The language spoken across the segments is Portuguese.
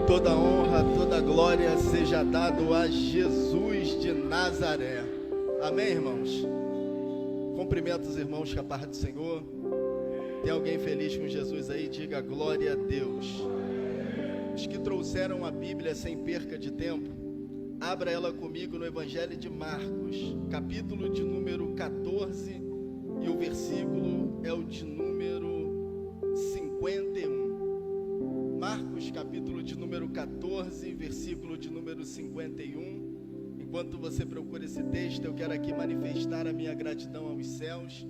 Toda honra, toda glória seja dado a Jesus de Nazaré. Amém, irmãos? Cumprimento os irmãos com a paz do Senhor. Tem alguém feliz com Jesus aí? Diga glória a Deus. Os que trouxeram a Bíblia sem perca de tempo, abra ela comigo no Evangelho de Marcos, capítulo de número 14, e o versículo é o de número 51. Marcos, capítulo de número 14, versículo de número 51. Enquanto você procura esse texto, eu quero aqui manifestar a minha gratidão aos céus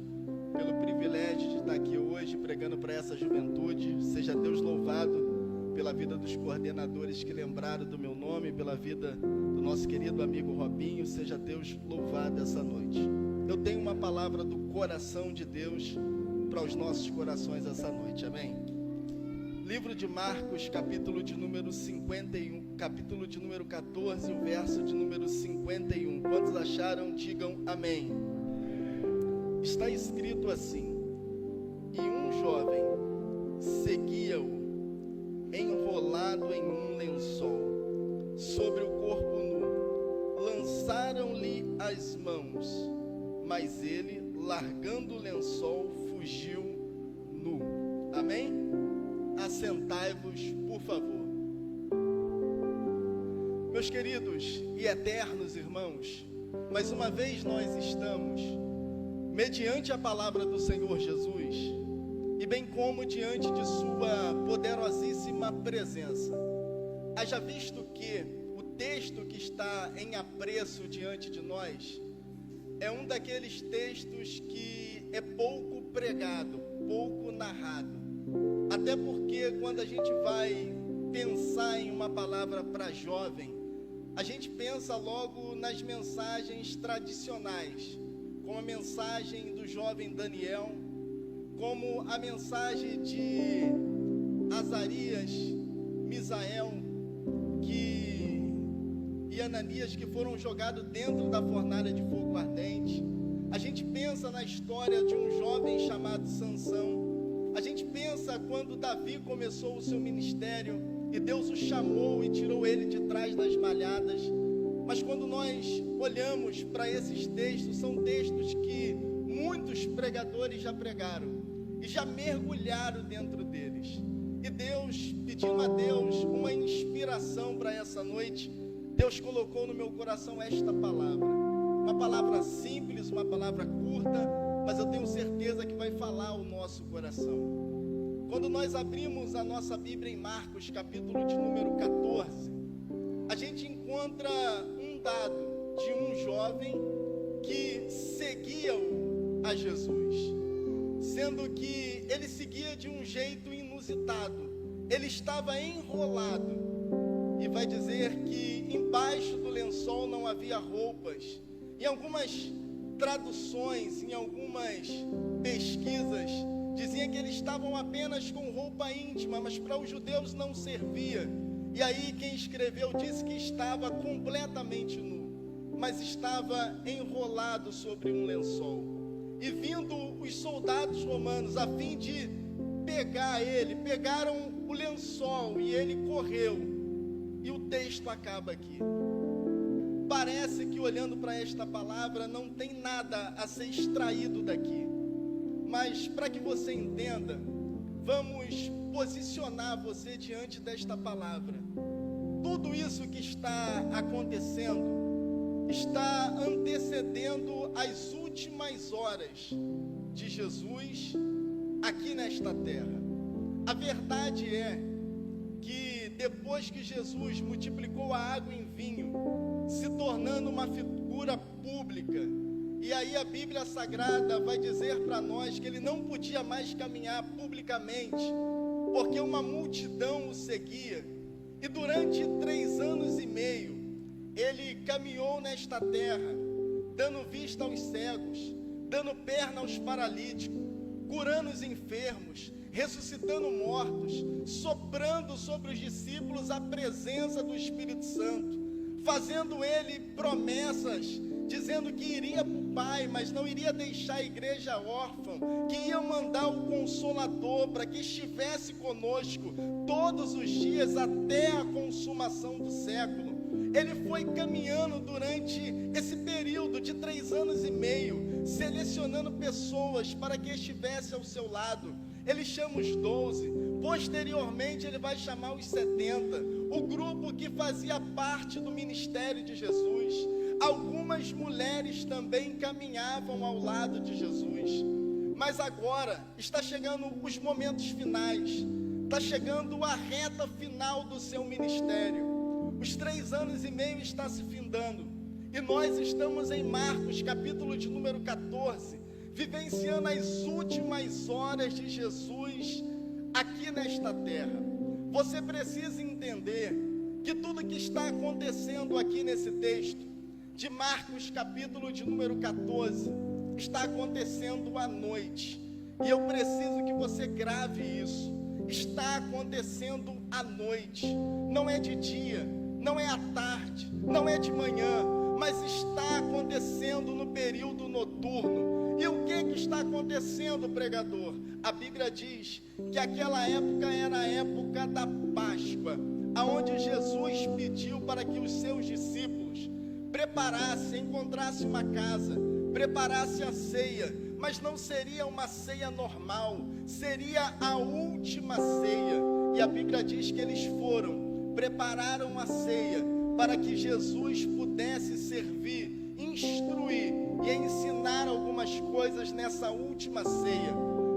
pelo privilégio de estar aqui hoje pregando para essa juventude. Seja Deus louvado pela vida dos coordenadores que lembraram do meu nome, pela vida do nosso querido amigo Robinho. Seja Deus louvado essa noite. Eu tenho uma palavra do coração de Deus para os nossos corações essa noite, amém? Livro de Marcos, capítulo de número 51, capítulo de número 14, o verso de número 51. Quantos acharam, digam amém. Está escrito assim: e um jovem seguia-o, enrolado em um lençol, sobre o corpo nu. Lançaram-lhe as mãos, mas ele, largando o lençol, fugiu nu. Amém? Assentai-vos, por favor. Meus queridos e eternos irmãos, mais uma vez nós estamos, mediante a palavra do Senhor Jesus, e bem como diante de sua poderosíssima presença. Haja visto que o texto que está em apreço diante de nós é um daqueles textos que é pouco pregado, pouco narrado. Até porque quando a gente vai pensar em uma palavra para jovem, a gente pensa logo nas mensagens tradicionais, como a mensagem do jovem Daniel, como a mensagem de Azarias, Misael e Ananias, que foram jogados dentro da fornalha de fogo ardente. A gente pensa na história de um jovem chamado Sansão. A gente pensa quando Davi começou o seu ministério e Deus o chamou e tirou ele de trás das malhadas. Mas quando nós olhamos para esses textos, são textos que muitos pregadores já pregaram e já mergulharam dentro deles. E Deus, pedindo a Deus uma inspiração para essa noite, Deus colocou no meu coração esta palavra. Uma palavra simples, uma palavra curta, mas eu tenho certeza que vai falar o nosso coração. Quando nós abrimos a nossa Bíblia em Marcos, capítulo de número 14, a gente encontra um dado de um jovem que seguia-o a Jesus, sendo que ele seguia de um jeito inusitado. Ele estava enrolado, e vai dizer que embaixo do lençol não havia roupas. Em algumas traduções, em algumas pesquisas, dizia que eles estavam apenas com roupa íntima, mas para os judeus não servia. E aí quem escreveu disse que estava completamente nu, mas estava enrolado sobre um lençol. E vindo os soldados romanos a fim de pegar ele, pegaram o lençol e ele correu. E o texto acaba aqui. Parece que olhando para esta palavra não tem nada a ser extraído daqui. Mas para que você entenda, vamos posicionar você diante desta palavra. Tudo isso que está acontecendo está antecedendo as últimas horas de Jesus aqui nesta terra. A verdade é que depois que Jesus multiplicou a água em vinho, se tornando uma figura pública, e aí a Bíblia Sagrada vai dizer para nós que ele não podia mais caminhar publicamente, porque uma multidão o seguia, e durante 3 anos e meio, ele caminhou nesta terra, dando vista aos cegos, dando perna aos paralíticos, curando os enfermos, ressuscitando mortos, soprando sobre os discípulos a presença do Espírito Santo, fazendo ele promessas, dizendo que iria pai, mas não iria deixar a igreja órfã, que ia mandar o Consolador para que estivesse conosco todos os dias até a consumação do século. Ele foi caminhando durante esse período de 3 anos e meio, selecionando pessoas para que estivesse ao seu lado. Ele chama os 12, posteriormente ele vai chamar os 70, o grupo que fazia parte do ministério de Jesus. Algumas mulheres também caminhavam ao lado de Jesus. Mas agora está chegando os momentos finais, está chegando a reta final do seu ministério. Os 3 anos e meio está se findando, e nós estamos em Marcos, capítulo de número 14, vivenciando as últimas horas de Jesus aqui nesta terra. Você precisa entender que tudo que está acontecendo aqui nesse texto, de Marcos, capítulo de número 14, está acontecendo à noite, e eu preciso que você grave isso. Está acontecendo à noite, não é de dia, não é à tarde, não é de manhã, mas está acontecendo no período noturno. E o que está acontecendo, pregador? A Bíblia diz que aquela época era a época da Páscoa, aonde Jesus pediu para que os seus discípulos preparassem, encontrassem uma casa, preparassem a ceia, mas não seria uma ceia normal, seria a última ceia. E a Bíblia diz que eles prepararam a ceia para que Jesus pudesse servir, instruir e ensinar algumas coisas nessa última ceia.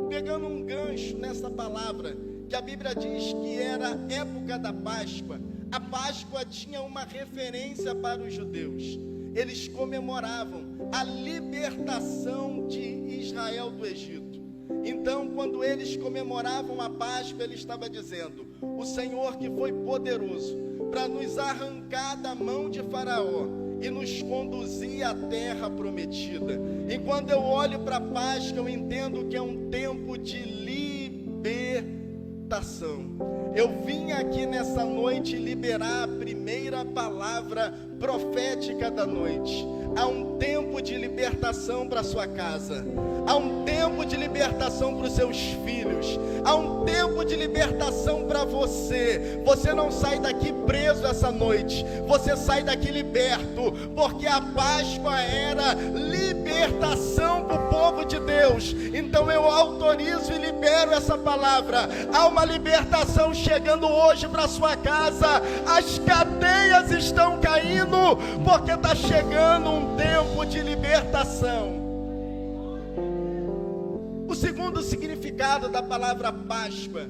Pegando um gancho nessa palavra, que a Bíblia diz que era a época da Páscoa. A Páscoa tinha uma referência para os judeus. Eles comemoravam a libertação de Israel do Egito. Então, quando eles comemoravam a Páscoa, ele estava dizendo: o Senhor que foi poderoso para nos arrancar da mão de Faraó e nos conduzir à terra prometida. E quando eu olho para a Páscoa, eu entendo que é um tempo de libertação. Eu vim aqui nessa noite liberar a primeira palavra profética da noite. Há um tempo de libertação para a sua casa. Há um tempo de libertação para os seus filhos. Há um tempo de libertação para você. Você não sai daqui preso essa noite. Você sai daqui liberto. Porque a Páscoa era libertação para o povo de Deus. Então eu autorizo e libero essa palavra. Há uma libertação chegando hoje para a sua casa. As cadeias estão caindo, porque está chegando um tempo de libertação. O segundo significado da palavra Páscoa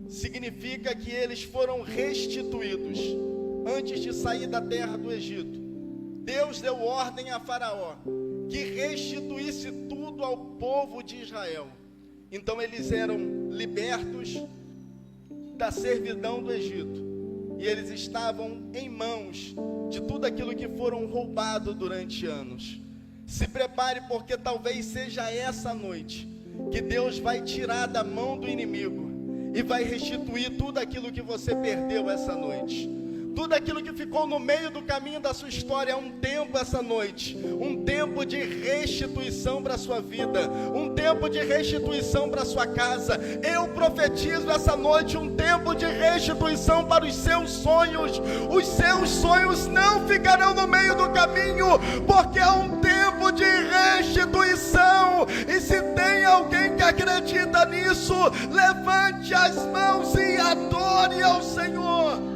significa que eles foram restituídos antes de sair da terra do Egito. Deus deu ordem a Faraó que restituísse tudo ao povo de Israel. Então eles eram libertos da servidão do Egito, e eles estavam em mãos de tudo aquilo que foram roubados durante anos. Se prepare, porque talvez seja essa noite que Deus vai tirar da mão do inimigo e vai restituir tudo aquilo que você perdeu essa noite. Tudo aquilo que ficou no meio do caminho da sua história. É um tempo essa noite, um tempo de restituição para a sua vida, um tempo de restituição para a sua casa. Eu profetizo essa noite um tempo de restituição para os seus sonhos. Os seus sonhos não ficarão no meio do caminho, porque é um tempo de restituição. E se tem alguém que acredita nisso, levante as mãos e adore ao Senhor.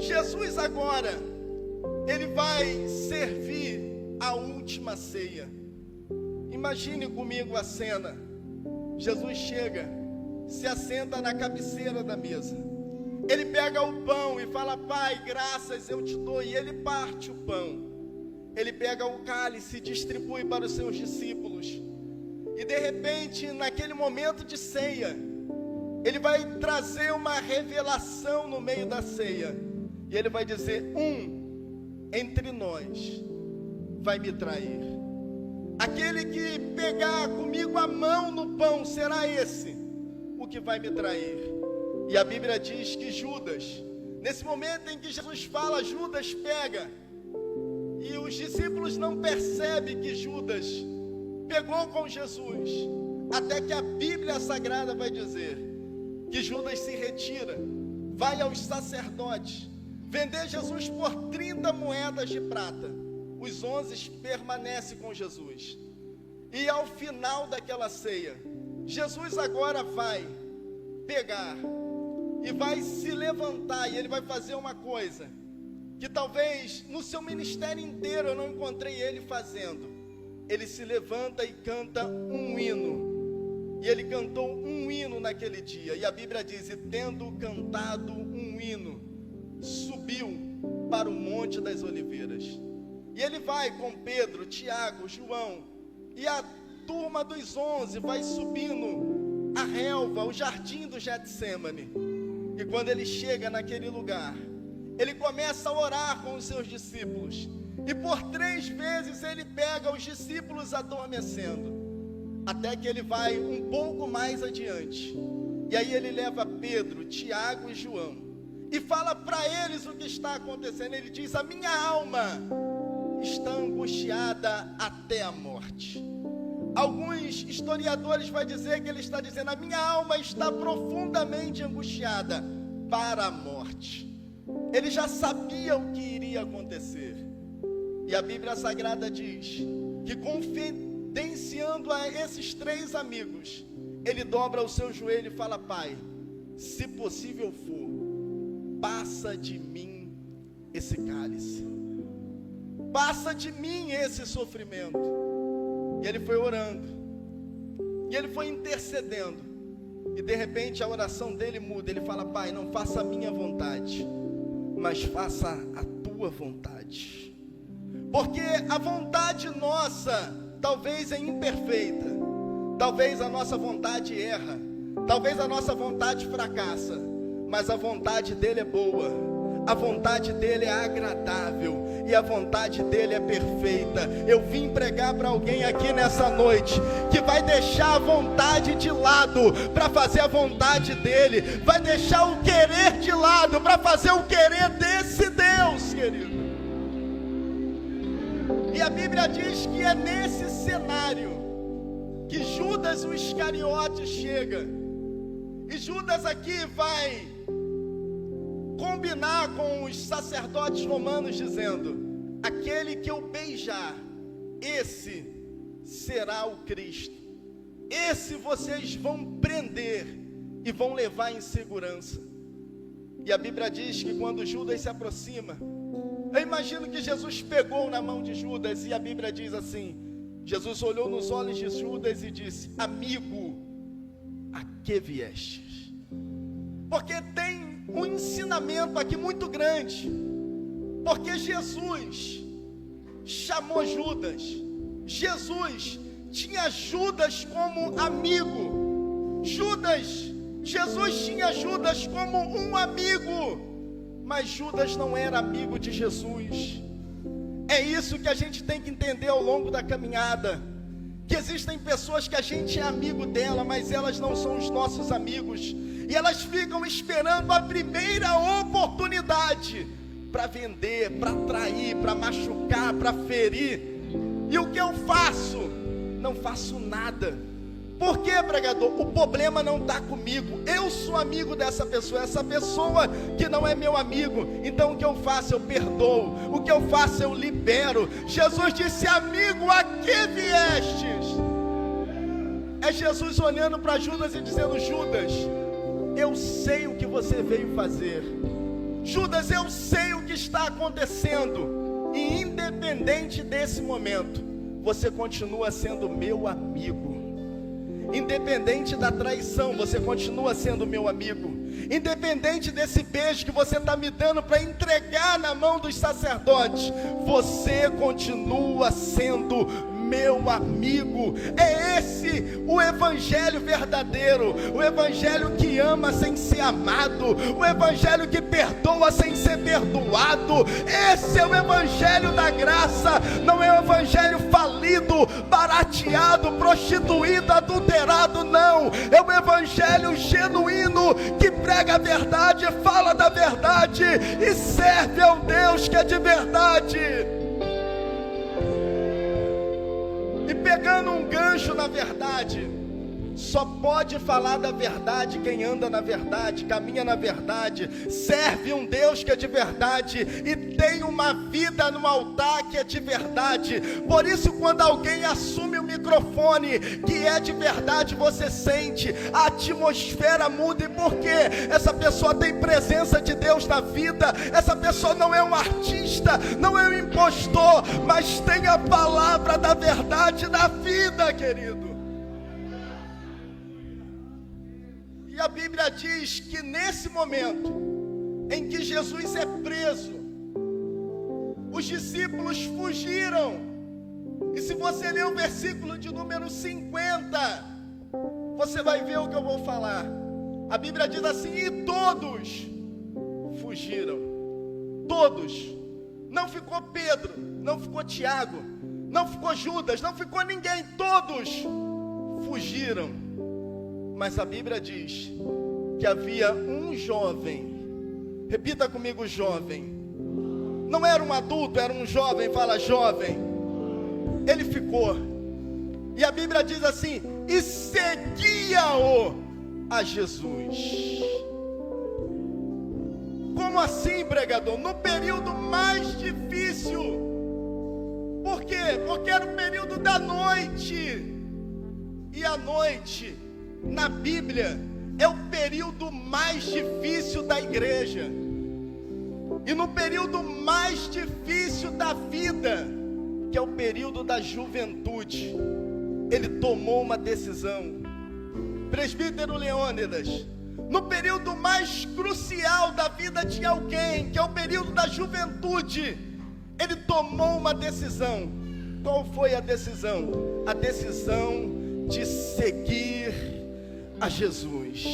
Jesus agora, ele vai servir a última ceia. Imagine comigo a cena. Jesus chega, se assenta na cabeceira da mesa. Ele pega o pão e fala: Pai, graças eu te dou. E ele parte o pão. Ele pega o cálice e distribui para os seus discípulos. E de repente, naquele momento de ceia, ele vai trazer uma revelação no meio da ceia. E ele vai dizer: entre nós vai me trair. Aquele que pegar comigo a mão no pão, será esse o que vai me trair. E a Bíblia diz que Judas, nesse momento em que Jesus fala, Judas pega que os discípulos não percebem que Judas pegou com Jesus, até que a Bíblia Sagrada vai dizer que Judas se retira, vai aos sacerdotes, vender Jesus por 30 moedas de prata. Os 11 permanecem com Jesus. E ao final daquela ceia, Jesus agora vai pegar e vai se levantar, e ele vai fazer uma coisa que talvez no seu ministério inteiro eu não encontrei ele fazendo. Ele se levanta e canta um hino. E ele cantou um hino naquele dia. E a Bíblia diz: e tendo cantado um hino, subiu para o Monte das Oliveiras. E ele vai com Pedro, Tiago, João, e a turma dos 11 vai subindo a relva, o jardim do Getsêmani. E quando ele chega naquele lugar, ele começa a orar com os seus discípulos. E por 3 vezes ele pega os discípulos adormecendo, até que ele vai um pouco mais adiante. E aí ele leva Pedro, Tiago e João e fala para eles o que está acontecendo. Ele diz: a minha alma está angustiada até a morte. Alguns historiadores vão dizer que ele está dizendo: a minha alma está profundamente angustiada para a morte. Ele já sabia o que iria acontecer. E a Bíblia Sagrada diz que, confidenciando a esses 3 amigos, ele dobra o seu joelho e fala: Pai, se possível for, passa de mim esse cálice, passa de mim esse sofrimento. E ele foi orando, e ele foi intercedendo, e de repente a oração dele muda. Ele fala: Pai, não faça a minha vontade, mas faça a tua vontade. Porque a vontade nossa talvez é imperfeita, talvez a nossa vontade erra, talvez a nossa vontade fracassa, mas a vontade dele é boa, a vontade dele é agradável e a vontade dele é perfeita. Eu vim pregar para alguém aqui nessa noite que vai deixar a vontade de lado para fazer a vontade dele, vai deixar o querer de lado para fazer o querer desse Deus, querido. E a Bíblia diz que é nesse cenário que Judas o Iscariote chega. E Judas aqui vai combinar com os sacerdotes romanos, dizendo: aquele que eu beijar, esse será o Cristo. Esse vocês vão prender e vão levar em segurança. E a Bíblia diz que quando Judas se aproxima, eu imagino que Jesus pegou na mão de Judas, e a Bíblia diz assim: Jesus olhou nos olhos de Judas e disse: amigo, a que viestes? Porque tem um ensinamento aqui muito grande. Porque Jesus chamou Judas, Jesus tinha Judas como amigo. Jesus tinha Judas como um amigo, mas Judas não era amigo de Jesus. É isso que a gente tem que entender ao longo da caminhada, que existem pessoas que a gente é amigo dela, mas elas não são os nossos amigos, e elas ficam esperando a primeira oportunidade para vender, para trair, para machucar, para ferir. E o que eu faço? Não faço nada. Por quê, pregador? O problema não está comigo. Eu sou amigo dessa pessoa. Essa pessoa que não é meu amigo. Então o que eu faço? Eu perdoo. O que eu faço? Eu libero. Jesus disse: amigo, a que viestes? É Jesus olhando para Judas e dizendo: Judas, eu sei o que você veio fazer. Judas, eu sei o que está acontecendo. E independente desse momento, você continua sendo meu amigo. Independente da traição, você continua sendo meu amigo. Independente desse beijo que você está me dando para entregar na mão dos sacerdotes, você continua sendo meu amigo. É esse o evangelho verdadeiro, o evangelho que ama sem ser amado, o evangelho que perdoa sem ser perdoado. Esse é o evangelho da graça. Não é o evangelho falido, barateado, prostituído, adulterado, não. É o evangelho genuíno que prega a verdade, fala da verdade e serve ao Deus que é de verdade. E pegando um gancho na verdade, só pode falar da verdade quem anda na verdade, caminha na verdade, serve um Deus que é de verdade e tem uma vida no altar que é de verdade. Por isso, quando alguém assume o microfone que é de verdade, você sente, a atmosfera muda. E por quê? Essa pessoa tem presença de Deus na vida, essa pessoa não é um artista, não é um impostor, mas tem a palavra da verdade na vida, querido. E a Bíblia diz que nesse momento em que Jesus é preso, os discípulos fugiram. E se você ler o versículo de número 50, você vai ver o que eu vou falar. A Bíblia diz assim: e todos fugiram. Todos. Não ficou Pedro, não ficou Tiago, não ficou Judas, não ficou ninguém. Todos fugiram. Mas a Bíblia diz que havia um jovem. Repita comigo: jovem. Não era um adulto, era um jovem. Fala: jovem. Ele ficou. E a Bíblia diz assim: e seguia-o a Jesus. Como assim, pregador? No período mais difícil. Por quê? Porque era o período da noite. E a noite, na Bíblia, é o período mais difícil da igreja. E no período mais difícil da vida, que é o período da juventude, ele tomou uma decisão. Presbítero Leônidas, no período mais crucial da vida de alguém, que é o período da juventude, ele tomou uma decisão. Qual foi a decisão? A decisão de seguir a Jesus.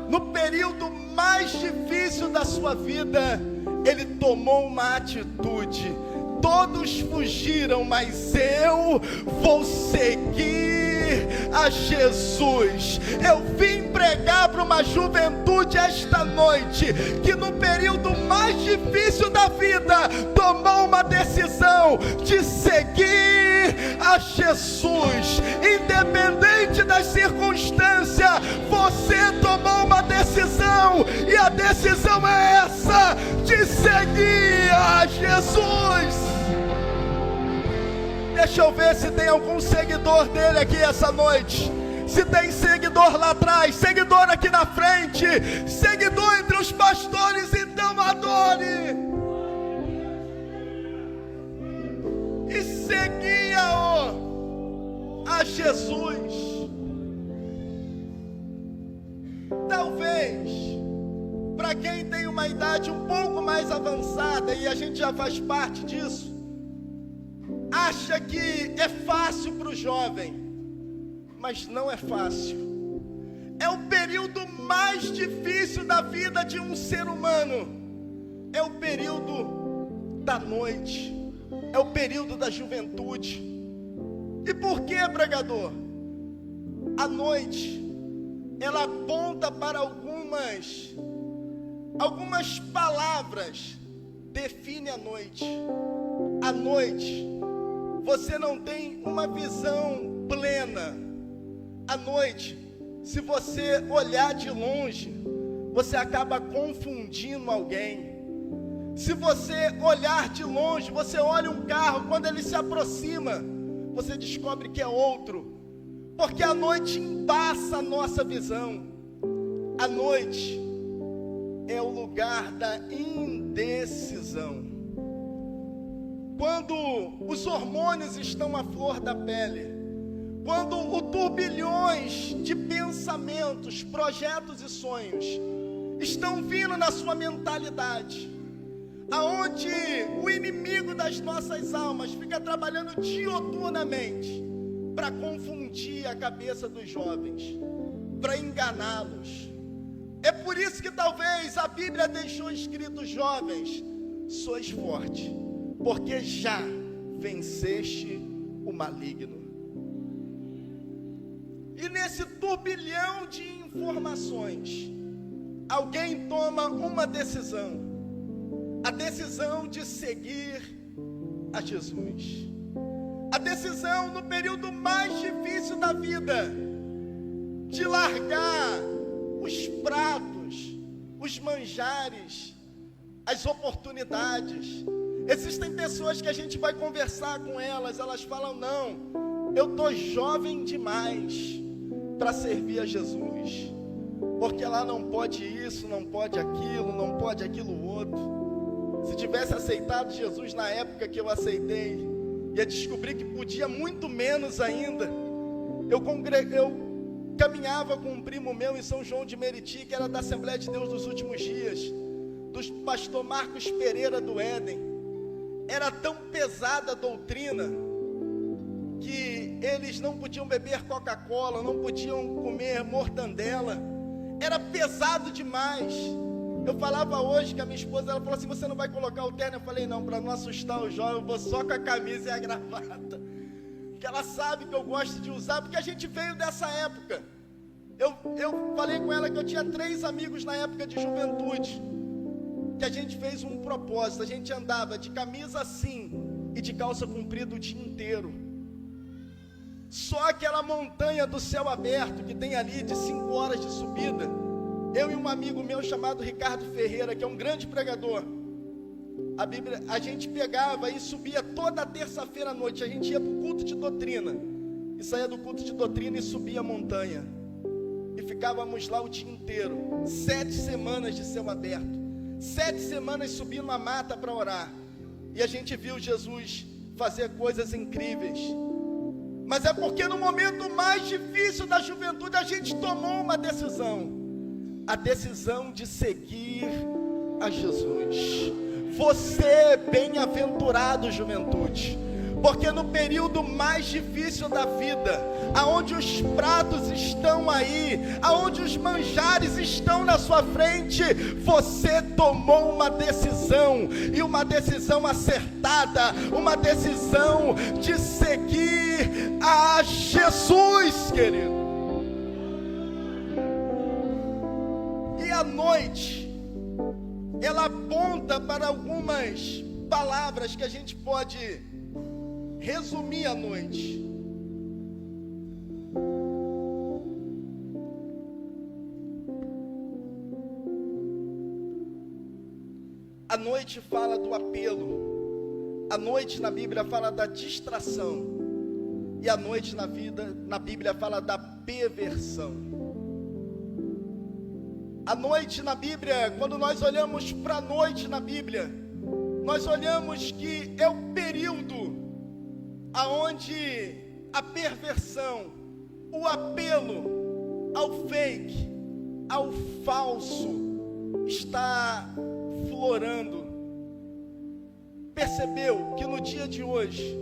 No período mais difícil da sua vida, ele tomou uma atitude. Todos fugiram, mas eu vou seguir a Jesus. Eu vim pregar para uma juventude esta noite que no período mais difícil da vida tomou uma decisão de seguir a Jesus. Independente das circunstâncias, você tomou uma decisão, e a decisão é essa, de seguir a Jesus. Deixa eu ver se tem algum seguidor dele aqui essa noite. Se tem seguidor lá atrás, seguidor aqui na frente, seguidor entre os pastores, então adore. E seguia-o a Jesus. Talvez, para quem tem uma idade um pouco mais avançada, e a gente já faz parte disso, acha que é fácil para o jovem, mas não é fácil. É o período mais difícil da vida de um ser humano. É o período da noite, é o período da juventude. E por que, pregador? A noite, ela aponta para algumas palavras, define a noite. A noite, você não tem uma visão plena. À noite, se você olhar de longe, você acaba confundindo alguém. Se você olhar de longe, você olha um carro, quando ele se aproxima, você descobre que é outro. Porque a noite embaça a nossa visão. A noite é o lugar da indecisão. Quando os hormônios estão à flor da pele, quando o turbilhões de pensamentos, projetos e sonhos estão vindo na sua mentalidade, aonde o inimigo das nossas almas fica trabalhando dioturnamente para confundir a cabeça dos jovens, para enganá-los. É por isso que talvez a Bíblia deixou escrito: jovens, sois fortes, porque já venceste o maligno. E nesse turbilhão de informações, alguém toma uma decisão, a decisão de seguir a Jesus. A decisão no período mais difícil da vida, de largar os pratos, os manjares, as oportunidades. Existem pessoas que a gente vai conversar com elas, elas falam: não, eu estou jovem demais para servir a Jesus, porque lá não pode isso, não pode aquilo outro. Se tivesse aceitado Jesus na época que eu aceitei, ia descobrir que podia muito menos ainda. Eu caminhava com um primo meu em São João de Meriti, que era da Assembleia de Deus dos Últimos Dias, do pastor Marcos Pereira do Éden. Era tão pesada a doutrina que eles não podiam beber Coca-Cola, não podiam comer mortandela. Era pesado demais. Eu falava hoje com a minha esposa, ela falou assim: você não vai colocar o terno? Eu falei: não, para não assustar o jovem, eu vou só com a camisa e a gravata, que ela sabe que eu gosto de usar, porque a gente veio dessa época. Eu falei com ela que eu tinha 3 amigos na época de juventude, que a gente fez um propósito. A gente andava de camisa assim e de calça comprida o dia inteiro. Só aquela montanha do céu aberto que tem ali de 5 horas de subida, eu e um amigo meu chamado Ricardo Ferreira, que é um grande pregador, a gente pegava e subia toda terça-feira à noite. A gente ia para o culto de doutrina e saía do culto de doutrina e subia a montanha, e ficávamos lá o dia inteiro. 7 semanas de céu aberto, 7 semanas subindo a mata para orar, e a gente viu Jesus fazer coisas incríveis. Mas é porque no momento mais difícil da juventude a gente tomou uma decisão, a decisão de seguir a Jesus. Você é bem-aventurado, juventude, porque no período mais difícil da vida, aonde os pratos estão aí, aonde os manjares estão na sua frente, você tomou uma decisão, e uma decisão acertada, uma decisão de seguir a Jesus, querido. E a noite, ela aponta para algumas palavras que a gente pode resumir a noite. A noite fala do apelo. A noite na Bíblia fala da distração. E a noite na Bíblia fala da perversão. A noite na Bíblia, quando nós olhamos para a noite na Bíblia, nós olhamos que é o período aonde a perversão, o apelo ao fake, ao falso, está florando. Percebeu que no dia de hoje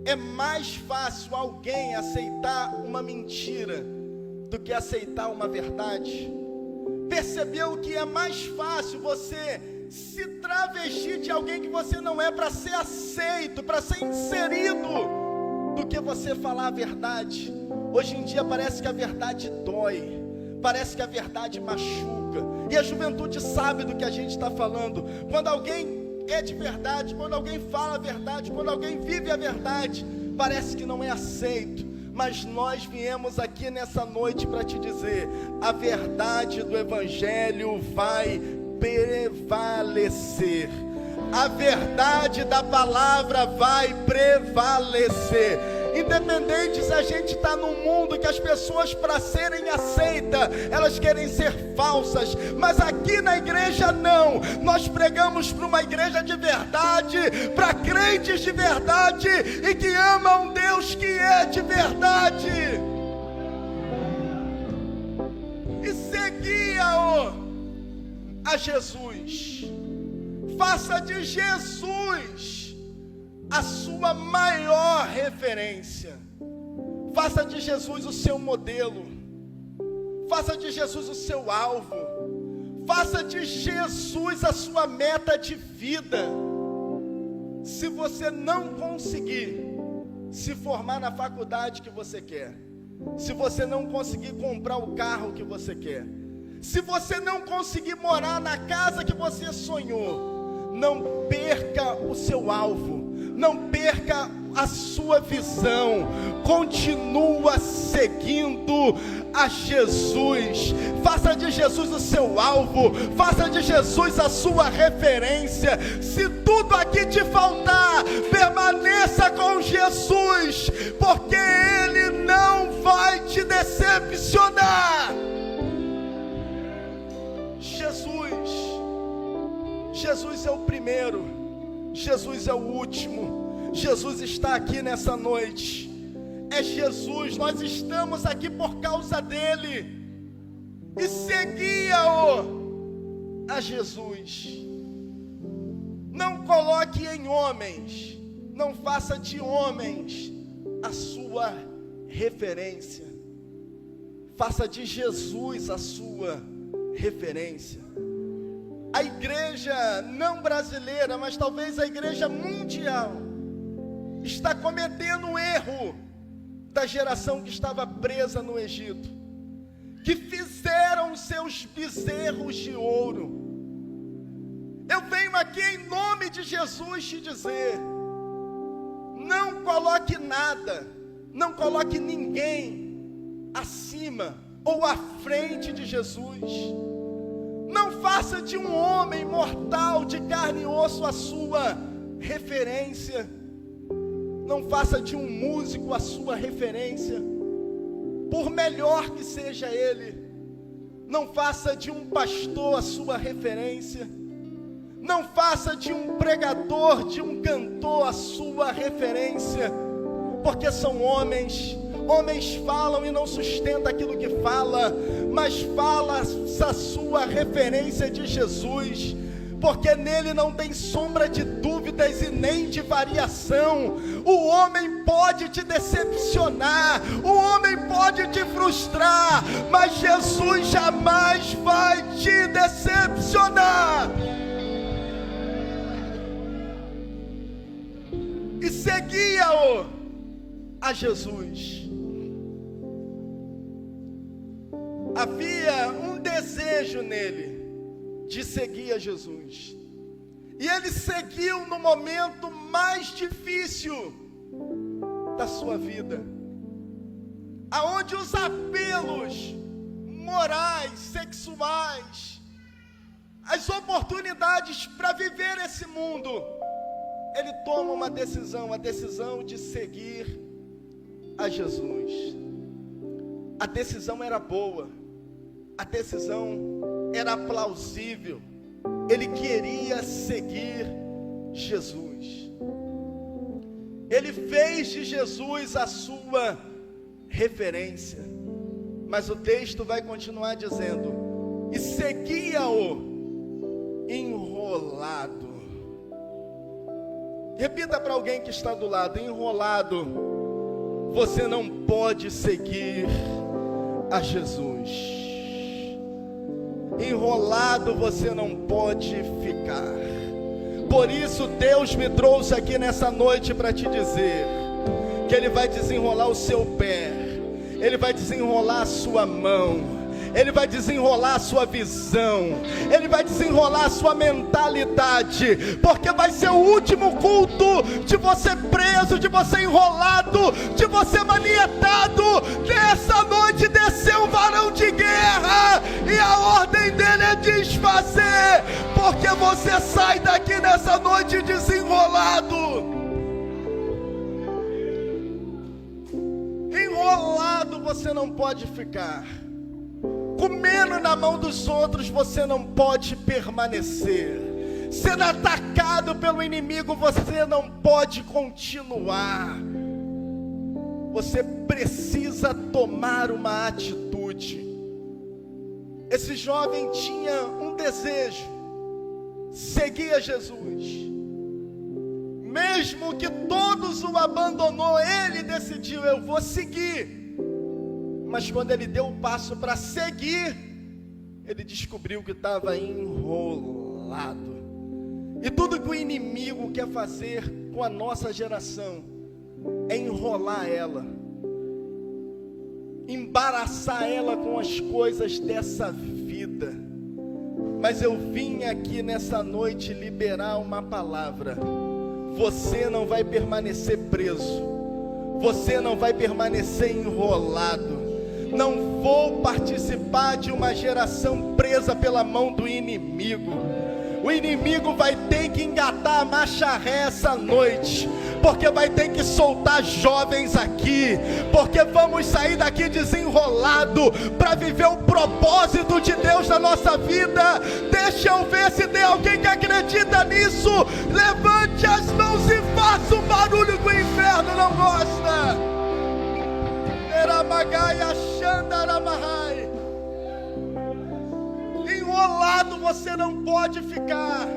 é mais fácil alguém aceitar uma mentira do que aceitar uma verdade? Percebeu que é mais fácil você se travestir de alguém que você não é, para ser aceito, para ser inserido, do que você falar a verdade? Hoje em dia parece que a verdade dói, parece que a verdade machuca, e a juventude sabe do que a gente está falando. Quando alguém é de verdade, quando alguém fala a verdade, quando alguém vive a verdade, parece que não é aceito. Mas nós viemos aqui nessa noite para te dizer: a verdade do Evangelho vai prevalecer, a verdade da palavra vai prevalecer. Independente se a gente está num mundo que as pessoas, para serem aceitas, elas querem ser falsas, mas aqui na igreja não. Nós pregamos para uma igreja de verdade, para crentes de verdade e que amam um Deus que é de verdade. E seguia-o a Jesus. Faça de Jesus a sua maior referência. Faça de Jesus o seu modelo. Faça de Jesus o seu alvo. Faça de Jesus a sua meta de vida. Se você não conseguir se formar na faculdade que você quer, se você não conseguir comprar o carro que você quer, se você não conseguir morar na casa que você sonhou, não perca o seu alvo, não perca a sua visão, continua seguindo a Jesus, faça de Jesus o seu alvo, faça de Jesus a sua referência. Se tudo aqui te faltar, permaneça com Jesus, porque Ele não vai te decepcionar. Jesus é o primeiro, Jesus é o último, Jesus está aqui nessa noite, é Jesus, nós estamos aqui por causa dele, e seguia-o a Jesus. Não coloque em homens, não faça de homens a sua referência, faça de Jesus a sua referência. A igreja não brasileira, mas talvez a igreja mundial, está cometendo um erro da geração que estava presa no Egito, que fizeram seus bezerros de ouro. Eu venho aqui em nome de Jesus te dizer, não coloque nada, não coloque ninguém acima ou à frente de Jesus. Não faça de um homem mortal, de carne e osso, a sua referência. Não faça de um músico a sua referência, por melhor que seja ele. Não faça de um pastor a sua referência. Não faça de um pregador, de um cantor a sua referência, porque são homens. Homens falam e não sustentam aquilo que fala, mas fala a sua referência de Jesus, porque nele não tem sombra de dúvidas e nem de variação. O homem pode te decepcionar, o homem pode te frustrar, mas Jesus jamais vai te decepcionar. E seguia-o a Jesus. Havia um desejo nele de seguir a Jesus, e ele seguiu no momento mais difícil da sua vida, aonde os apelos morais, sexuais, as oportunidades para viver esse mundo, ele toma uma decisão, a decisão de seguir a Jesus. A decisão era boa, a decisão era plausível, ele queria seguir Jesus. Ele fez de Jesus a sua referência, mas o texto vai continuar dizendo, e seguia-o enrolado. Repita para alguém que está do lado, enrolado. Você não pode seguir a Jesus. Enrolado você não pode ficar. Por isso Deus me trouxe aqui nessa noite para te dizer que Ele vai desenrolar o seu pé, Ele vai desenrolar a sua mão, Ele vai desenrolar a sua visão, Ele vai desenrolar a sua mentalidade, porque vai ser o último culto de você preso, de você enrolado, de você manietado. Nessa noite desceu um varão de guerra, e a ordem dele é desfazer, porque você sai daqui nessa noite desenrolado. Enrolado você não pode ficar. Comendo na mão dos outros você não pode permanecer. Sendo atacado pelo inimigo você não pode continuar. Você precisa tomar uma atitude. Esse jovem tinha um desejo, seguir a Jesus. Mesmo que todos o abandonou, ele decidiu, eu vou seguir. Mas quando ele deu o passo para seguir, ele descobriu que estava enrolado. E tudo que o inimigo quer fazer com a nossa geração é enrolar ela, embaraçar ela com as coisas dessa vida. Mas eu vim aqui nessa noite liberar uma palavra. você não vai permanecer preso, você não vai permanecer enrolado. Não vou participar de uma geração presa pela mão do inimigo. O inimigo vai ter que engatar a marcha ré essa noite, porque vai ter que soltar jovens aqui, porque vamos sair daqui desenrolado para viver o propósito de Deus na nossa vida. Deixa eu ver se tem alguém que acredita nisso. Levante as mãos e faça um barulho que o inferno não gosta. Enrolado você não pode ficar.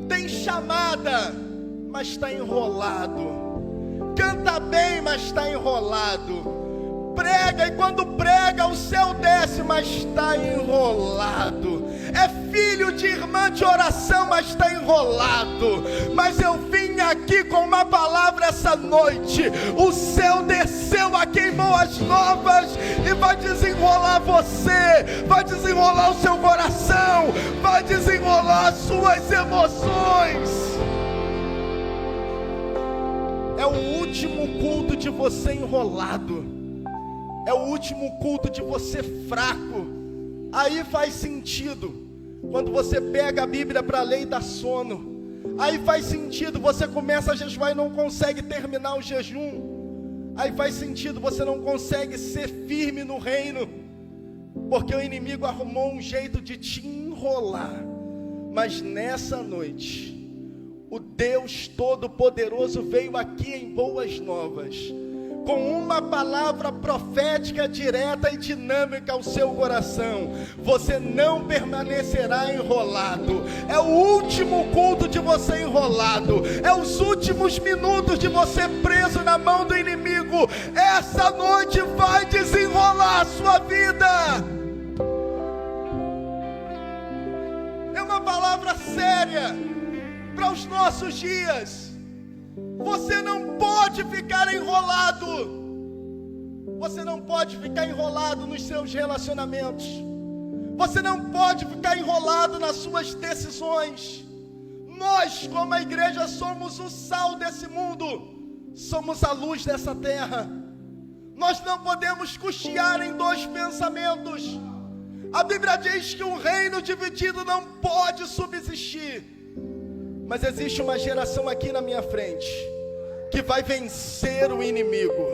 Tem chamada, mas está enrolado. Canta bem, mas está enrolado. Prega, e quando prega o céu desce, mas está enrolado. É filho de irmã de oração, mas está enrolado. Mas eu vim aqui com uma palavra essa noite. O céu desceu aqui em Boas Novas e vai desenrolar você, vai desenrolar o seu coração, vai desenrolar as suas emoções. É o último culto de você enrolado. É o último culto de você fraco. Aí faz sentido. Quando você pega a Bíblia para ler e dá sono. Aí faz sentido, você começa a jejuar e não consegue terminar o jejum. Aí faz sentido, você não consegue ser firme no reino. Porque o inimigo arrumou um jeito de te enrolar. Mas nessa noite, o Deus Todo-Poderoso veio aqui em Boas Novas com uma palavra profética direta e dinâmica ao seu coração. Você não permanecerá enrolado. É o último culto de você enrolado. É os últimos minutos de você preso na mão do inimigo. Essa noite vai desenrolar a sua vida. É uma palavra séria para os nossos dias. Você não pode ficar enrolado. Você não pode ficar enrolado nos seus relacionamentos. Você não pode ficar enrolado nas suas decisões. Nós, como a igreja, somos o sal desse mundo. Somos a luz dessa terra. Nós não podemos cochear em dois pensamentos. A Bíblia diz que um reino dividido não pode subsistir. Mas existe uma geração aqui na minha frente que vai vencer o inimigo,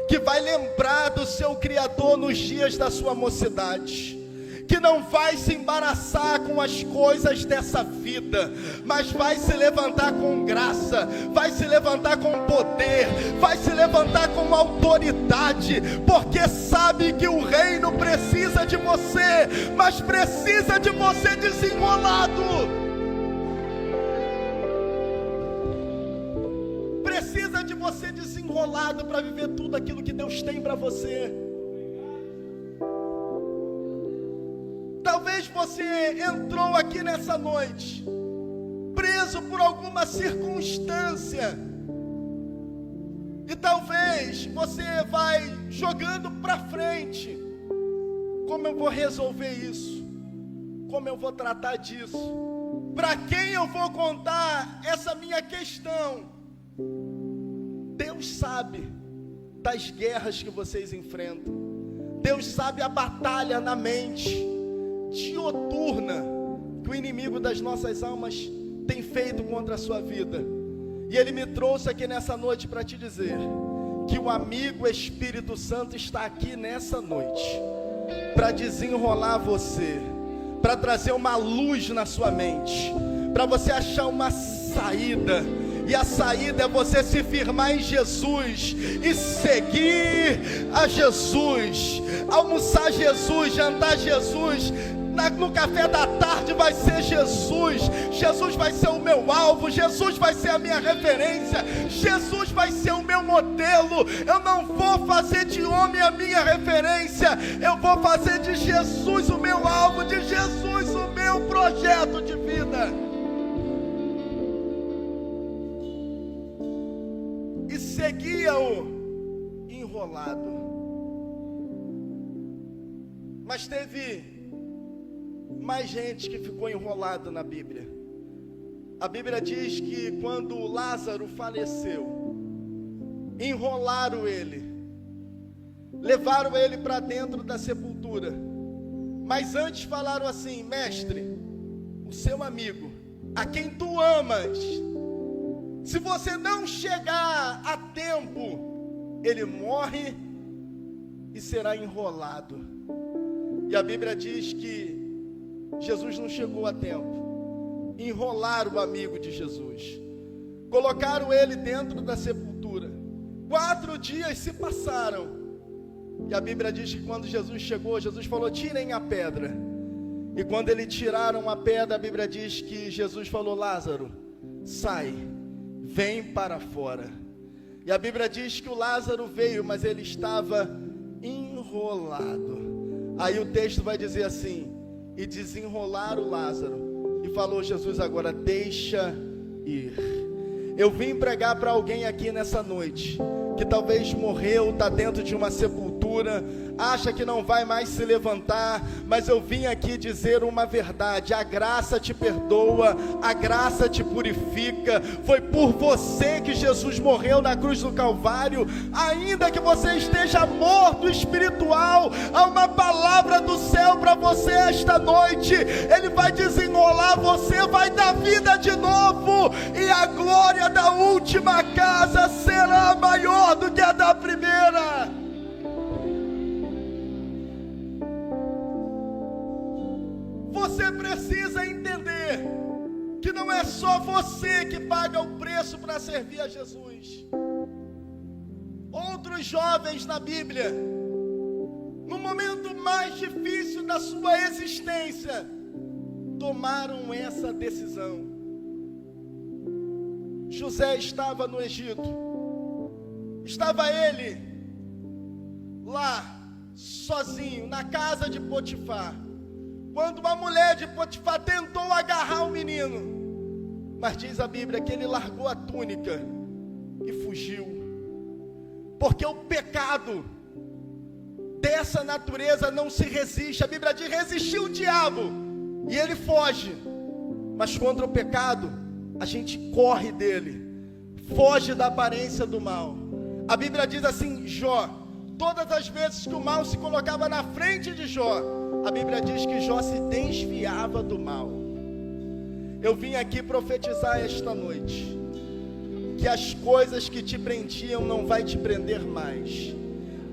que vai lembrar do seu Criador nos dias da sua mocidade, que não vai se embaraçar com as coisas dessa vida, mas vai se levantar com graça, vai se levantar com poder, vai se levantar com autoridade, porque sabe que o reino precisa de você, mas precisa de você desenrolado. Precisa de você desenrolado para viver tudo aquilo que Deus tem para você. Talvez você entrou aqui nessa noite preso por alguma circunstância, e talvez você vai jogando para frente. Como eu vou resolver isso? Como eu vou tratar disso? Para quem eu vou contar essa minha questão? Deus sabe das guerras que vocês enfrentam. Deus sabe a batalha na mente dioturna que o inimigo das nossas almas tem feito contra a sua vida. E Ele me trouxe aqui nessa noite para te dizer que o amigo Espírito Santo está aqui nessa noite para desenrolar você, para trazer uma luz na sua mente, para você achar uma saída. E a saída é você se firmar em Jesus e seguir a Jesus, almoçar Jesus, jantar Jesus, no café da tarde vai ser Jesus. Jesus vai ser o meu alvo, Jesus vai ser a minha referência, Jesus vai ser o meu modelo. Eu não vou fazer de homem a minha referência, eu vou fazer de Jesus o meu alvo, de Jesus o meu projeto de vida. E seguia-o enrolado. Mas teve mais gente que ficou enrolado na Bíblia. A Bíblia diz que quando Lázaro faleceu, enrolaram ele, levaram ele para dentro da sepultura, mas antes falaram assim: mestre, o seu amigo, a quem tu amas, se você não chegar a tempo, ele morre e será enrolado. E a Bíblia diz que Jesus não chegou a tempo, enrolaram o amigo de Jesus, colocaram ele dentro da sepultura. 4 dias se passaram, e a Bíblia diz que quando Jesus chegou, Jesus falou: tirem a pedra. E quando eles tiraram a pedra, a Bíblia diz que Jesus falou: Lázaro, sai, vem para fora. E a Bíblia diz que o Lázaro veio, mas ele estava enrolado. Aí o texto vai dizer assim: e desenrolaram o Lázaro, e falou Jesus: agora deixa ir. Eu vim pregar para alguém aqui nessa noite, que talvez morreu, está dentro de uma sepultura, acha que não vai mais se levantar, mas eu vim aqui dizer uma verdade: a graça te perdoa, a graça te purifica. Foi por você que Jesus morreu na cruz do Calvário. Ainda que você esteja morto espiritual, há uma palavra do céu para você esta noite. Ele vai desenrolar você, vai dar vida de novo, e a glória da última casa será maior do que a da primeira. Você precisa entender que não é só você que paga o preço para servir a Jesus. Outros jovens na Bíblia, no momento mais difícil da sua existência, tomaram essa decisão. José estava no Egito, estava ele lá, sozinho, na casa de Potifar, quando uma mulher de Potifar tentou agarrar o menino, mas diz a Bíblia que ele largou a túnica e fugiu, porque o pecado dessa natureza não se resiste. A Bíblia diz: resistiu o diabo e ele foge, mas contra o pecado a gente corre dele, foge da aparência do mal. A Bíblia diz assim: Jó, todas as vezes que o mal se colocava na frente de Jó, a Bíblia diz que Jó se desviava do mal. Eu vim aqui profetizar esta noite que as coisas que te prendiam não vai te prender mais,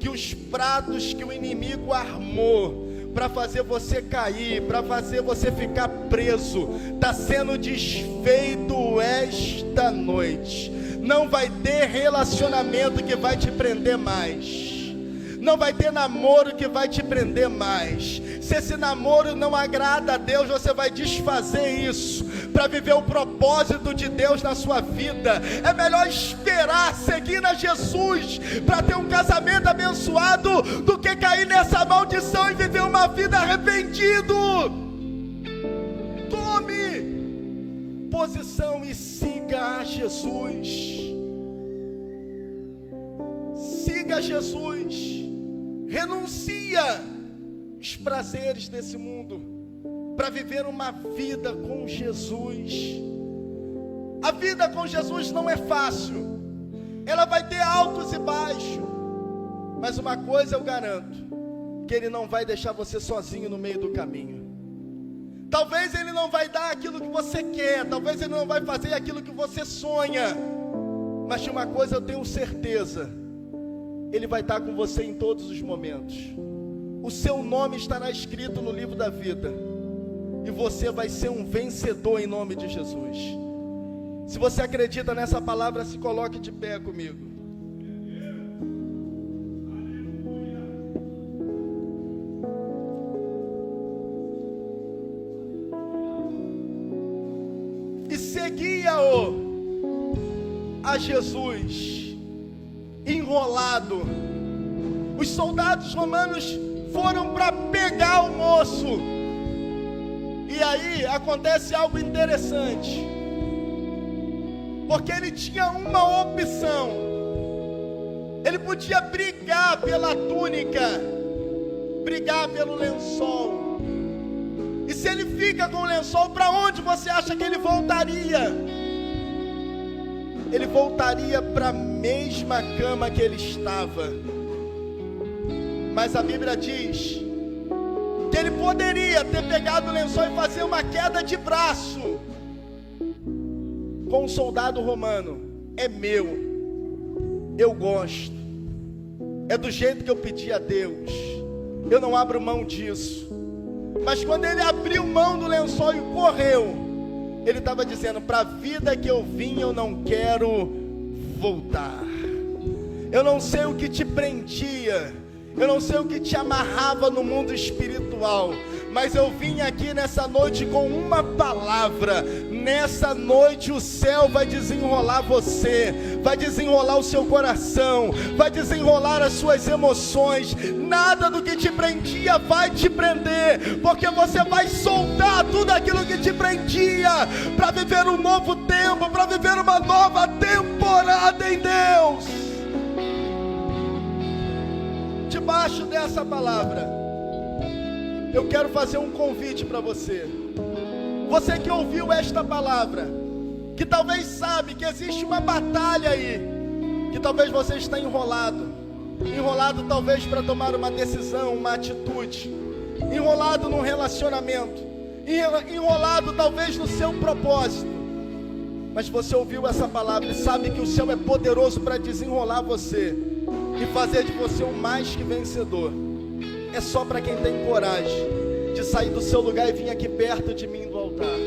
que os pratos que o inimigo armou para fazer você cair, para fazer você ficar preso, está sendo desfeito esta noite. Não vai ter relacionamento que vai te prender mais, não vai ter namoro que vai te prender mais. Se esse namoro não agrada a Deus, você vai desfazer isso para viver o propósito de Deus na sua vida. É melhor esperar seguir a Jesus para ter um casamento abençoado do que cair nessa maldição e viver uma vida arrependido. Tome posição e siga a Jesus. Siga Jesus. Renuncia os prazeres desse mundo para viver uma vida com Jesus. A vida com Jesus não é fácil, ela vai ter altos e baixos, mas uma coisa eu garanto: que Ele não vai deixar você sozinho no meio do caminho. Talvez Ele não vai dar aquilo que você quer, talvez Ele não vai fazer aquilo que você sonha, mas de uma coisa eu tenho certeza: Ele vai estar com você em todos os momentos. O seu nome estará escrito no livro da vida, e você vai ser um vencedor em nome de Jesus. Se você acredita nessa palavra, se coloque de pé comigo. E seguia-o a Jesus enrolado. Os soldados romanos foram para pegar o moço. E aí acontece algo interessante, porque ele tinha uma opção. Ele podia brigar pela túnica, brigar pelo lençol, E se ele fica com o lençol, para onde você acha que ele voltaria? Ele voltaria para a mesma cama que ele estava. Mas a Bíblia diz que ele poderia ter pegado o lençol e fazer uma queda de braço com um soldado romano. É meu, eu gosto, é do jeito que eu pedi a Deus, eu não abro mão disso. Mas quando ele abriu mão do lençol e correu, ele estava dizendo: para a vida que eu vim, eu não quero voltar. Eu não sei o que te prendia, eu não sei o que te amarrava no mundo espiritual, mas eu vim aqui nessa noite com uma palavra. Nessa noite o céu vai desenrolar você, vai desenrolar o seu coração, vai desenrolar as suas emoções. Nada do que te prendia vai te prender, porque você vai soltar tudo aquilo que te prendia, para viver um novo tempo, para viver uma nova temporada em Deus. Debaixo dessa palavra, eu quero fazer um convite para você. Você que ouviu esta palavra, que talvez sabe que existe uma batalha aí, que talvez você está enrolado talvez para tomar uma decisão, uma atitude, enrolado num relacionamento, enrolado talvez no seu propósito. Mas você ouviu essa palavra e sabe que o céu é poderoso para desenrolar você e fazer de você um mais que vencedor. É só para quem tem coragem de sair do seu lugar e vir aqui perto de mim do altar,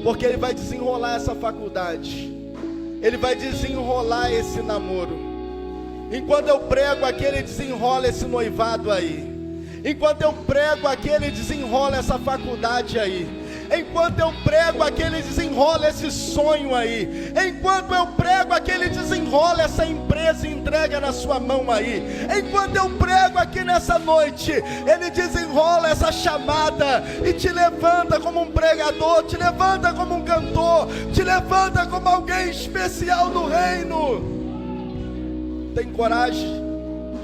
porque Ele vai desenrolar essa faculdade, Ele vai desenrolar esse namoro. Enquanto eu prego aqui, Ele desenrola esse noivado aí. Enquanto eu prego aqui, Ele desenrola essa faculdade aí. Enquanto eu prego aqui, Ele desenrola esse sonho aí. Enquanto eu prego aqui, Ele desenrola essa empresa e entrega na sua mão aí. Enquanto eu prego aqui nessa noite, Ele desenrola essa chamada e te levanta como um pregador, te levanta como um cantor, te levanta como alguém especial no reino. Tem coragem?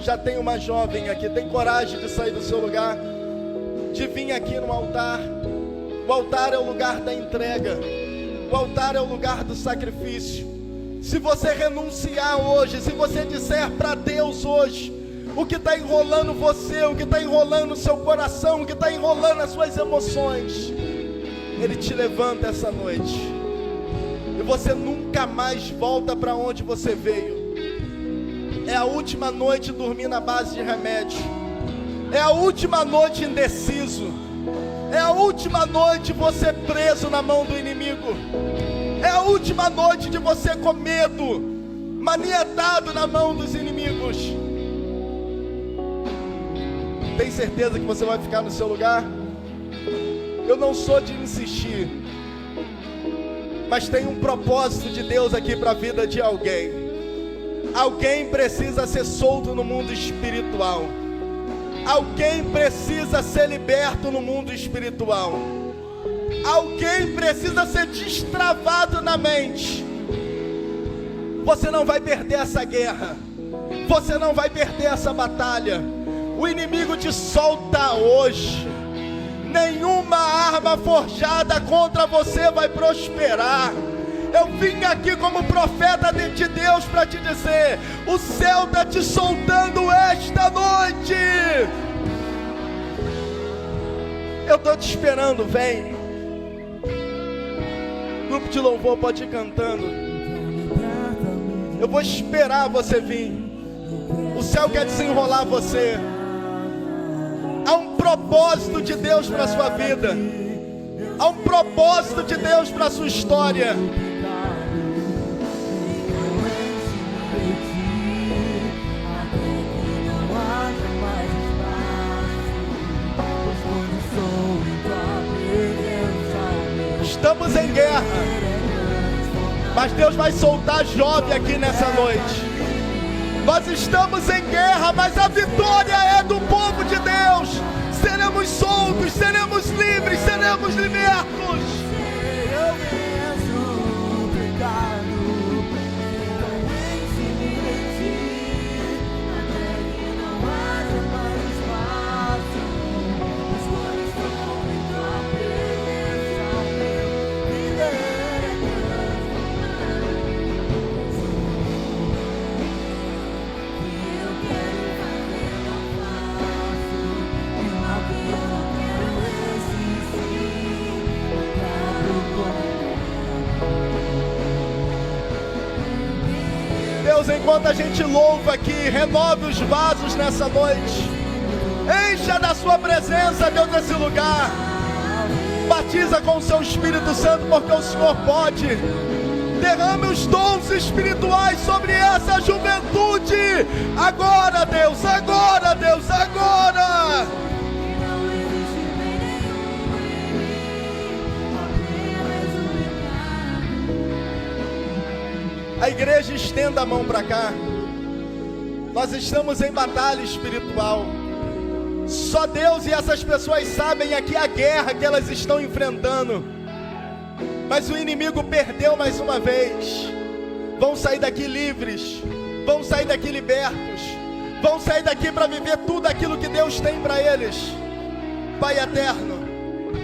Já tem uma jovem aqui, tem coragem de sair do seu lugar, de vir aqui no altar? O altar é o lugar da entrega, o altar é o lugar do sacrifício. Se você renunciar hoje, se você disser para Deus hoje o que está enrolando você, o que está enrolando o seu coração, o que está enrolando as suas emoções, Ele te levanta essa noite, e você nunca mais volta para onde você veio. É a última noite dormir na base de remédio, é a última noite indeciso, é a última noite você preso na mão do inimigo, é a última noite de você com medo, manietado na mão dos inimigos. Tem certeza que você vai ficar no seu lugar? Eu não sou de insistir, mas tem um propósito de Deus aqui para a vida de alguém. Alguém precisa ser solto no mundo espiritual. Alguém precisa ser liberto no mundo espiritual. Alguém precisa ser destravado na mente. Você não vai perder essa guerra. Você não vai perder essa batalha. O inimigo te solta hoje. Nenhuma arma forjada contra você vai prosperar. Eu vim aqui como profeta de Deus para te dizer: o céu está te soltando esta noite. Eu estou te esperando, vem. Grupo de louvor pode ir cantando. Eu vou esperar você vir. O céu quer desenrolar você. Há um propósito de Deus para a sua vida. Há um propósito de Deus para a sua história. Estamos em guerra, mas Deus vai soltar jovem aqui nessa noite. Nós estamos em guerra, mas a vitória é do povo de Deus. Seremos soltos, seremos livres, seremos libertos. enquanto a gente louva aqui, renove os vasos nessa noite. Encha da sua presença, Deus, nesse lugar. Batiza com o seu Espírito Santo, porque o Senhor pode. Derrame os dons espirituais sobre essa juventude. Agora, Deus, agora, Deus, agora. A igreja estenda a mão para cá. Nós estamos em batalha espiritual. Só Deus e essas pessoas sabem aqui a guerra que elas estão enfrentando. Mas o inimigo perdeu mais uma vez. Vão sair daqui livres. Vão sair daqui libertos. Vão sair daqui para viver tudo aquilo que Deus tem para eles. Pai eterno,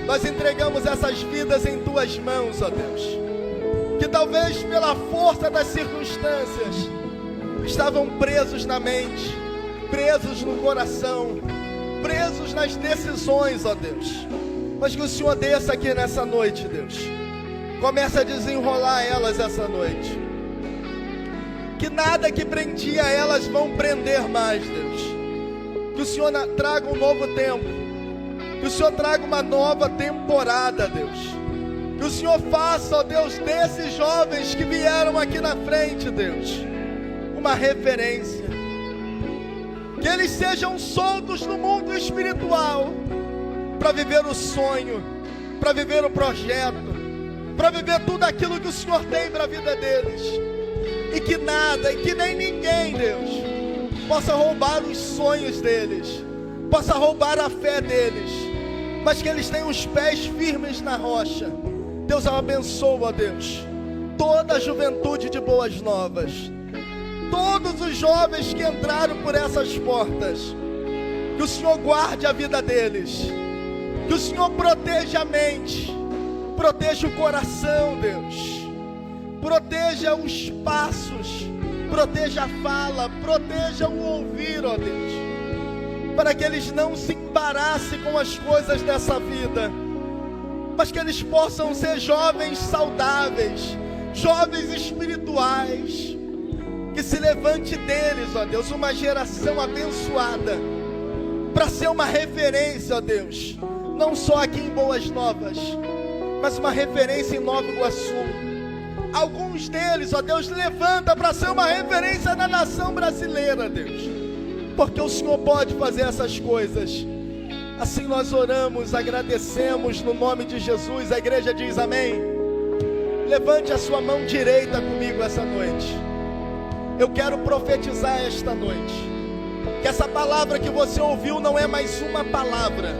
nós entregamos essas vidas em tuas mãos, ó Deus. Que talvez pela força das circunstâncias estavam presos na mente, presos no coração, presos nas decisões, ó Deus. Mas que o Senhor desça aqui nessa noite, Deus. Começa a desenrolar elas essa noite. Que nada que prendia elas vão prender mais, Deus. Que o Senhor traga um novo tempo. Que o Senhor traga uma nova temporada, Deus. Que o Senhor faça, ó Deus, desses jovens que vieram aqui na frente, Deus, uma referência. Que eles sejam soltos no mundo espiritual para viver o sonho, para viver o projeto, para viver tudo aquilo que o Senhor tem para a vida deles. E que nada, e que nem ninguém, Deus, possa roubar os sonhos deles, possa roubar a fé deles, mas que eles tenham os pés firmes na rocha. Deus abençoa, Deus, toda a juventude de Boas Novas, todos os jovens que entraram por essas portas. Que o Senhor guarde a vida deles, que o Senhor proteja a mente, proteja o coração, Deus, proteja os passos, proteja a fala, proteja o ouvir, ó Deus, para que eles não se embaraçem com as coisas dessa vida, mas que eles possam ser jovens saudáveis, jovens espirituais. Que se levante deles, ó Deus, uma geração abençoada, para ser uma referência, ó Deus, não só aqui em Boas Novas, mas uma referência em Nova Iguaçu. Alguns deles, ó Deus, levanta para ser uma referência na nação brasileira, Deus, porque o Senhor pode fazer essas coisas. Assim nós oramos, agradecemos no nome de Jesus. A igreja diz amém. Levante a sua mão direita comigo essa noite. Eu quero profetizar esta noite que essa palavra que você ouviu não é mais uma palavra,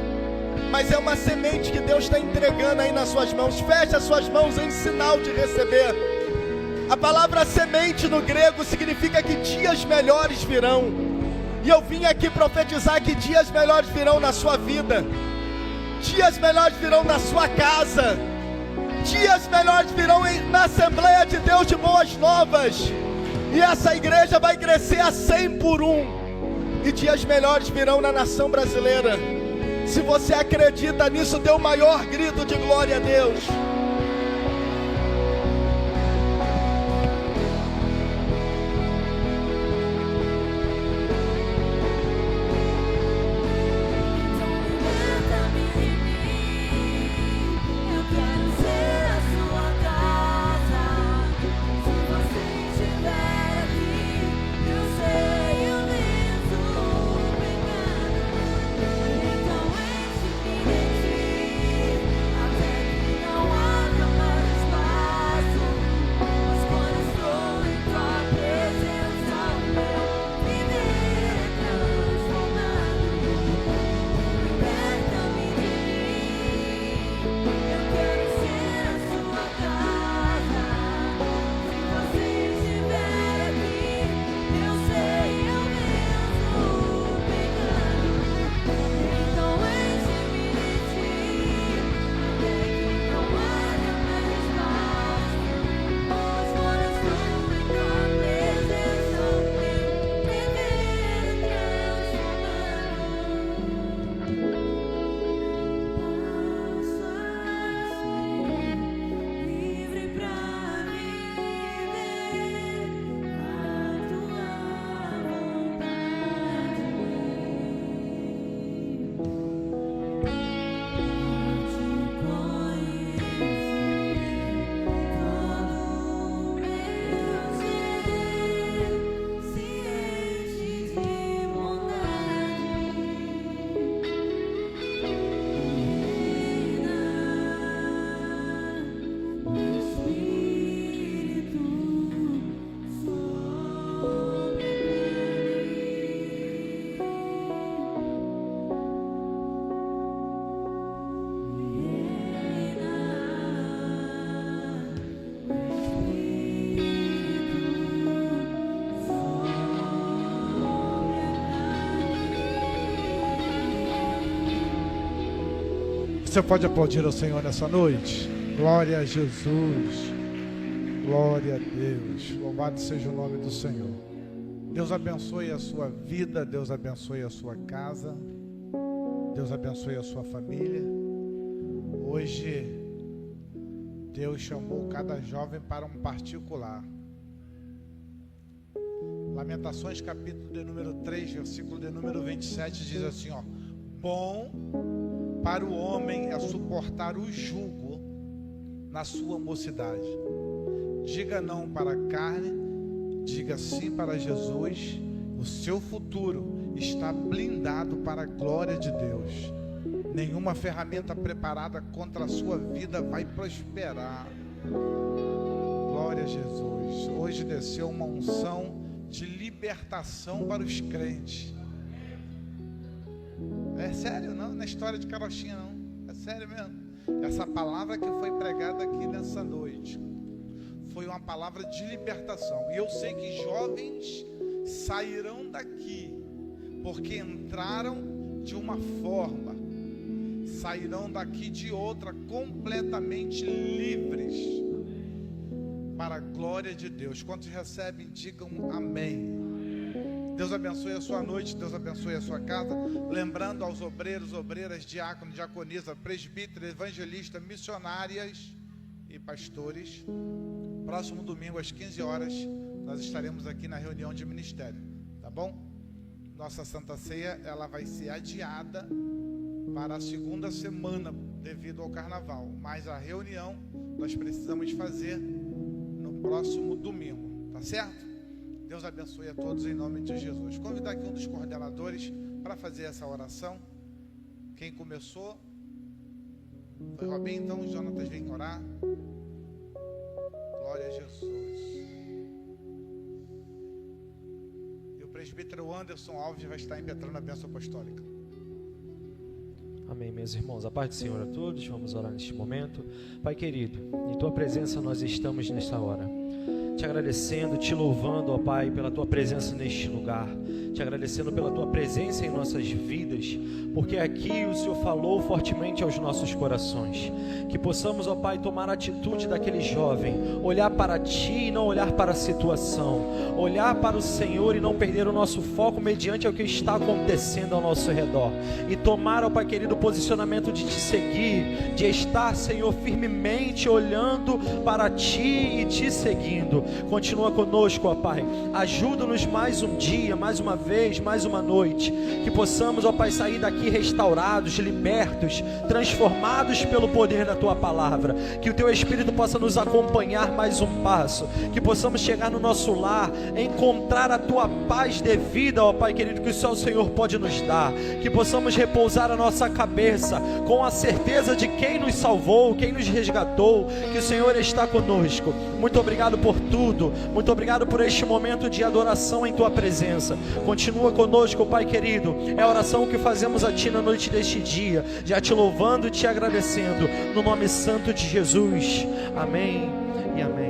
mas é uma semente que Deus está entregando aí nas suas mãos. Feche as suas mãos em sinal de receber. A palavra semente no grego significa que dias melhores virão. E eu vim aqui profetizar que dias melhores virão na sua vida, dias melhores virão na sua casa, dias melhores virão na Assembleia de Deus de Boas Novas. E essa igreja vai crescer a 100 por 1. E dias melhores virão na nação brasileira. Se você acredita nisso, dê o maior grito de glória a Deus. Não há Você pode aplaudir ao Senhor nessa noite? Glória a Jesus. Glória a Deus. Louvado seja o nome do Senhor. Deus abençoe a sua vida. Deus abençoe a sua casa. Deus abençoe a sua família. Hoje Deus chamou cada jovem para um particular. Lamentações capítulo de número 3, versículo de número 27 diz assim, ó: bom para o homem é suportar o jugo na sua mocidade. Diga não para a carne, diga sim para Jesus. O seu futuro está blindado para a glória de Deus. Nenhuma ferramenta preparada contra a sua vida vai prosperar. Glória a Jesus. Hoje desceu uma unção de libertação para os crentes. É sério, não é história de carochinha, não. É sério mesmo. Essa palavra que foi pregada aqui nessa noite foi uma palavra de libertação. E eu sei que jovens sairão daqui porque entraram de uma forma, sairão daqui de outra, completamente livres para a glória de Deus. Quantos recebem, digam amém. Deus abençoe a sua noite, Deus abençoe a sua casa. Lembrando aos obreiros, obreiras, diáconos, diaconisa, presbíteros, evangelistas, missionárias e pastores, próximo domingo às 15 horas nós estaremos aqui na reunião de ministério, tá bom? Nossa Santa Ceia, ela vai ser adiada para a segunda semana devido ao carnaval, mas a reunião nós precisamos fazer no próximo domingo, tá certo? Deus abençoe a todos em nome de Jesus. Convidar aqui um dos coordenadores para fazer essa oração. Quem começou foi Robinho, então Jonatas vem orar. Glória a Jesus. E o presbítero Anderson Alves vai estar impetrando a bênção apostólica. Amém, meus irmãos. A paz do Senhor a todos. Vamos orar neste momento. Pai querido, em Tua presença nós estamos nesta hora, te agradecendo, te louvando, ó Pai, pela Tua presença neste lugar, te agradecendo pela Tua presença em nossas vidas, porque aqui o Senhor falou fortemente aos nossos corações, que possamos, ó Pai, tomar a atitude daquele jovem, olhar para Ti e não olhar para a situação, olhar para o Senhor e não perder o nosso foco mediante o que está acontecendo ao nosso redor, e tomar, ó Pai querido, o posicionamento de Te seguir, de estar, Senhor, firmemente olhando para Ti e Te seguindo. Continua conosco, ó Pai, ajuda-nos mais um dia, mais uma vez, mais uma noite, que possamos, ó Pai, sair daqui restaurados, libertos, transformados pelo poder da Tua palavra, que o Teu Espírito possa nos acompanhar mais um passo, que possamos chegar no nosso lar, encontrar a Tua paz devida, ó Pai querido, que só o Senhor pode nos dar, que possamos repousar a nossa cabeça com a certeza de quem nos salvou, quem nos resgatou, que o Senhor está conosco. Muito obrigado por tudo, muito obrigado por este momento de adoração em Tua presença. Continua conosco, Pai querido, é a oração que fazemos a Ti na noite deste dia, já Te louvando e Te agradecendo, no nome santo de Jesus, amém e amém.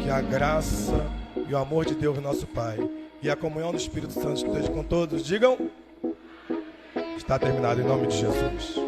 Que a graça e o amor de Deus, nosso Pai, e a comunhão do Espírito Santo esteja com todos. Digam, está terminado em nome de Jesus.